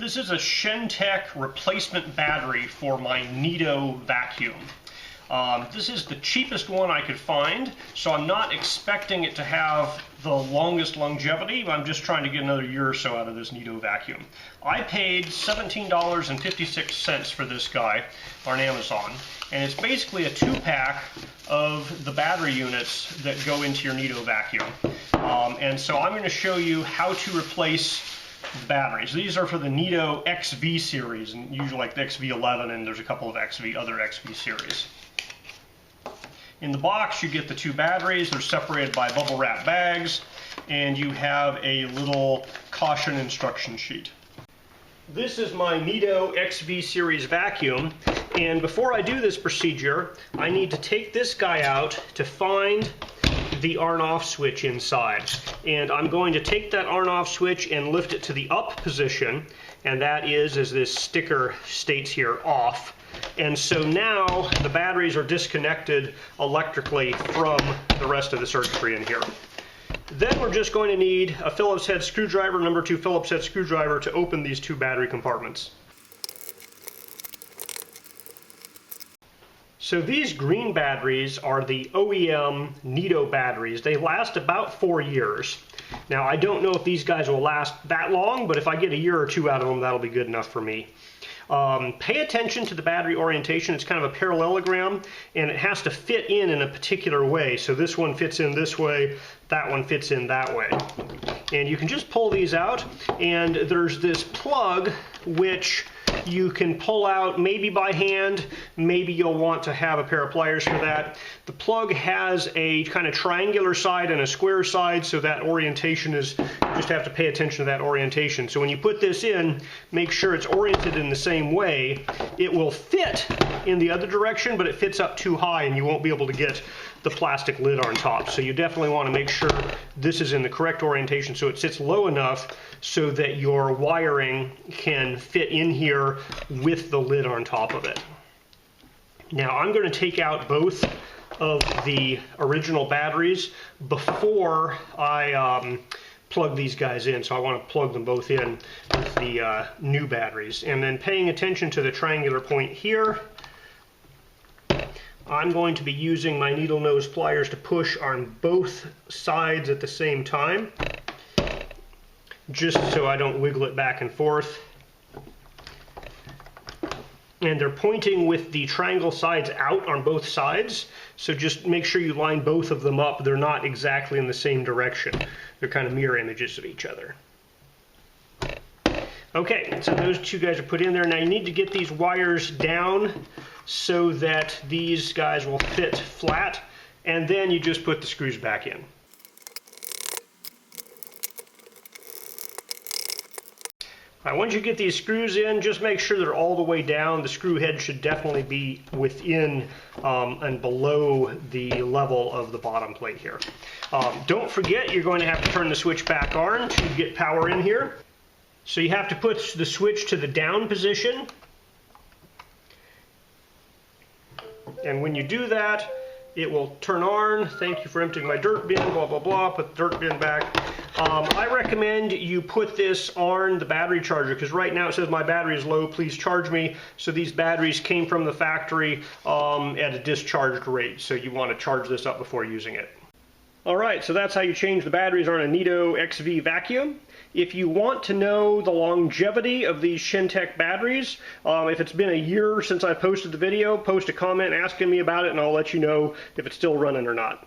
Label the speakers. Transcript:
Speaker 1: This is a Shentech replacement battery for my Neato vacuum. This is the cheapest one I could find, so I'm not expecting it to have the longest longevity. I'm just trying to get another year or so out of this Neato vacuum. I paid $17.56 for this guy on Amazon, and it's basically a 2-pack of the battery units that go into your Neato vacuum. And so I'm going to show you how to replace the batteries. These are for the Neato XV series, and usually like the XV11, and there's a couple of other XV series. In the box you get the 2 batteries. They're separated by bubble wrap bags, and you have a little caution instruction sheet. This is my Neato XV Series vacuum, and before I do this procedure I need to take this guy out to find the on-off switch inside. And I'm going to take that on-off switch and lift it to the up position, and that is, as this sticker states here, off. And so now the batteries are disconnected electrically from the rest of the circuitry in here. Then we're just going to need a Phillips head screwdriver, number 2 Phillips head screwdriver, to open these 2 battery compartments. So these green batteries are the OEM Neato batteries. They last about 4 years. Now I don't know if these guys will last that long, but if I get a year or 2 out of them, that'll be good enough for me. Pay attention to the battery orientation. It's kind of a parallelogram, and it has to fit in a particular way. So this one fits in this way, that one fits in that way. And you can just pull these out, and there's this plug which you can pull out maybe by hand. Maybe you'll want to have a pair of pliers for that. The plug has a kind of triangular side and a square side, so that orientation is, you just have to pay attention to that orientation. So when you put this in, make sure it's oriented in the same way. It will fit in the other direction, but it fits up too high and you won't be able to get the plastic lid on top. So you definitely want to make sure this is in the correct orientation so it sits low enough so that your wiring can fit in here with the lid on top of it. Now I'm going to take out both of the original batteries before I plug these guys in, so I want to plug them both in with the new batteries. And then paying attention to the triangular point here, I'm going to be using my needle nose pliers to push on both sides at the same time, just so I don't wiggle it back and forth. And they're pointing with the triangle sides out on both sides, so just make sure you line both of them up. They're not exactly in the same direction. They're kind of mirror images of each other. Okay, so those 2 guys are put in there. Now you need to get these wires down so that these guys will fit flat, and then you just put the screws back in. Now, once you get these screws in, just make sure they're all the way down. The screw head should definitely be within and below the level of the bottom plate here. Don't forget, you're going to have to turn the switch back on to get power in here. So you have to put the switch to the down position. And when you do that, it will turn on. Thank you for emptying my dirt bin, blah, blah, blah. Put the dirt bin back. I recommend you put this on the battery charger, because right now it says my battery is low, please charge me. So these batteries came from the factory at a discharged rate. So you want to charge this up before using it. Alright, so that's how you change the batteries on a Neato XV vacuum. If you want to know the longevity of these Shentech batteries, if it's been a year since I posted the video, post a comment asking me about it and I'll let you know if it's still running or not.